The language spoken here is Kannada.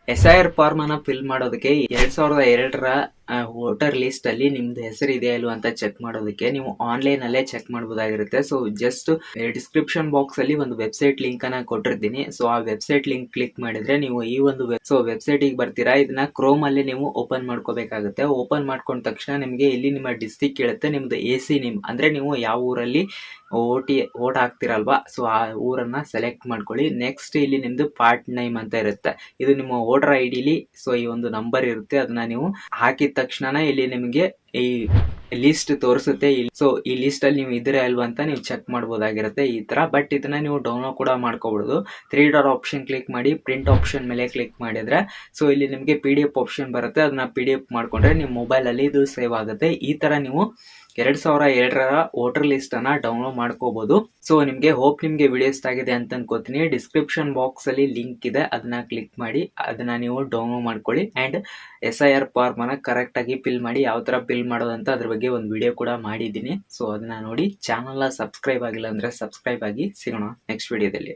SIR ಫಾರ್ಮ್ ಅನ್ನ ಫಿಲ್ ಮಾಡೋದಕ್ಕೆ 2002ರ ವೋಟರ್ ಲಿಸ್ಟ್ ಅಲ್ಲಿ ನಿಮ್ದು ಹೆಸರು ಇದೆಯಾ ಇಲ್ವಾ ಅಂತ ಚೆಕ್ ಮಾಡೋದಕ್ಕೆ ನೀವು ಆನ್ಲೈನ್ ಅಲ್ಲೇ ಚೆಕ್ ಮಾಡಬಹುದಾಗಿರುತ್ತೆ. ಸೊ ಜಸ್ಟ್ ಡಿಸ್ಕ್ರಿಪ್ಷನ್ ಬಾಕ್ಸ್ ಅಲ್ಲಿ ಒಂದು ವೆಬ್ಸೈಟ್ ಲಿಂಕ್ ಅನ್ನ ಕೊಟ್ಟಿರ್ತೀನಿ. ಸೊ ಆ ವೆಬ್ಸೈಟ್ ಲಿಂಕ್ ಕ್ಲಿಕ್ ಮಾಡಿದ್ರೆ ನೀವು ಈ ಒಂದು ವೆಬ್ಸೈಟ್ ಗೆ ಬರ್ತೀರಾ. ಇದನ್ನ ಕ್ರೋಮ್ ಅಲ್ಲಿ ನೀವು ಓಪನ್ ಮಾಡ್ಕೋಬೇಕಾಗುತ್ತೆ. ಓಪನ್ ಮಾಡ್ಕೊಂಡ ತಕ್ಷಣ ನಿಮಗೆ ಇಲ್ಲಿ ನಿಮ್ಮ ಡಿಸ್ಟ್ರಿಕ್ಟ್ ಕೇಳುತ್ತೆ, ನಿಮ್ದು AC ನೇಮ್ ಅಂದ್ರೆ ನೀವು ಯಾವ ಊರಲ್ಲಿ ಓಟ್ ಹಾಕ್ತಿರಲ್ವಾ, ಸೊ ಆ ಊರನ್ನ ಸೆಲೆಕ್ಟ್ ಮಾಡ್ಕೊಳ್ಳಿ. ನೆಕ್ಸ್ಟ್ ಇಲ್ಲಿ ನಿಮ್ದು ಪಾರ್ಟ್ ನೇಮ್ ಅಂತ ಇರುತ್ತೆ, ಇದು ನಿಮ್ಮ ವೋಟರ್ ID ಸೊ ಈ ಒಂದು ನಂಬರ್ ಇರುತ್ತೆ, ಅದನ್ನ ನೀವು ಹಾಕಿದ ತಕ್ಷಣ ಇಲ್ಲಿ ನಿಮಗೆ ಈ ಲಿಸ್ಟ್ ತೋರಿಸುತ್ತೆ. ಸೊ ಈ ಲಿಸ್ಟ್ ಅಲ್ಲಿ ನೀವು ಇದ್ರೆ ಅಲ್ವಾ ಅಂತ ನೀವು ಚೆಕ್ ಮಾಡಬಹುದಾಗಿರುತ್ತೆ ಈ ತರ. ಬಟ್ ಇದನ್ನ ನೀವು ಡೌನ್ಲೋಡ್ ಕೂಡ ಮಾಡ್ಕೋಬಹುದು. 3 ಡಾಟ್ ಆಪ್ಷನ್ ಕ್ಲಿಕ್ ಮಾಡಿ ಪ್ರಿಂಟ್ ಆಪ್ಷನ್ ಮೇಲೆ ಕ್ಲಿಕ್ ಮಾಡಿದ್ರೆ ಸೊ ಇಲ್ಲಿ ನಿಮಗೆ PDF ಆಪ್ಷನ್ ಬರುತ್ತೆ, ಅದನ್ನ PDF ಮಾಡ್ಕೊಂಡ್ರೆ ನಿಮ್ಮ ಮೊಬೈಲ್ ಅಲ್ಲಿ ಇದು ಸೇವ್ ಆಗುತ್ತೆ. ಈ ತರ ನೀವು 2002ರ ವೋಟರ್ ಲಿಸ್ಟ್ ಅನ್ನ ಡೌನ್ಲೋಡ್ ಮಾಡ್ಕೋಬಹುದು. ಸೊ ನಿಮ್ಗೆ ವಿಡಿಯೋ ಇಷ್ಟ ಆಗಿದೆ ಅಂತ ಅನ್ಕೋತೀನಿ. ಡಿಸ್ಕ್ರಿಪ್ಷನ್ ಬಾಕ್ಸ್ ಅಲ್ಲಿ ಲಿಂಕ್ ಇದೆ, ಅದನ್ನ ಕ್ಲಿಕ್ ಮಾಡಿ ಅದನ್ನ ನೀವು ಡೌನ್ಲೋಡ್ ಮಾಡ್ಕೊಳ್ಳಿ. ಅಂಡ್ SIR ಫಾರ್ಮ್ ಅನ್ನ ಕರೆಕ್ಟ್ ಆಗಿ ಫಿಲ್ ಮಾಡಿ. ಯಾವ ತರ ಫಿಲ್ ಮಾಡೋದಂತ ಅದ್ರ ಬಗ್ಗೆ ಒಂದು ವಿಡಿಯೋ ಕೂಡ ಮಾಡಿದ್ದೀನಿ. ಸೊ ಅದನ್ನ ನೋಡಿ. ಚಾನಲ್ ಸಬ್ಸ್ಕ್ರೈಬ್ ಆಗಿಲ್ಲ ಅಂದ್ರೆ ಸಬ್ಸ್ಕ್ರೈಬ್ ಆಗಿ. ಸಿಗೋಣ ನೆಕ್ಸ್ಟ್ ವಿಡಿಯೋದಲ್ಲಿ.